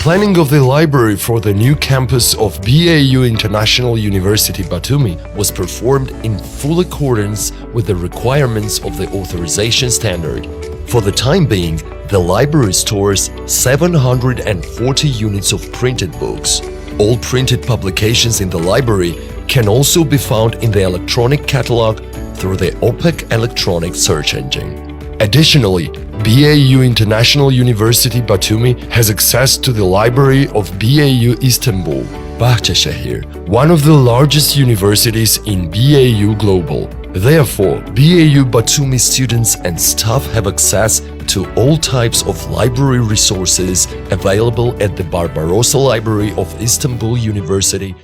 planning of the library for the new campus of BAU International University Batumi was performed in full accordance with the requirements of the authorization standard. For the time being, the library stores 740 units of printed books. All printed publications in the library can also be found in the electronic catalog through the OPEC electronic search engine. Additionally, BAU International University Batumi has access to the library of BAU Istanbul, Bahçeşehir, one of the largest universities in BAU Global. Therefore, BAU Batumi students and staff have access to all types of library resources available at the Barbarossa Library of Istanbul University.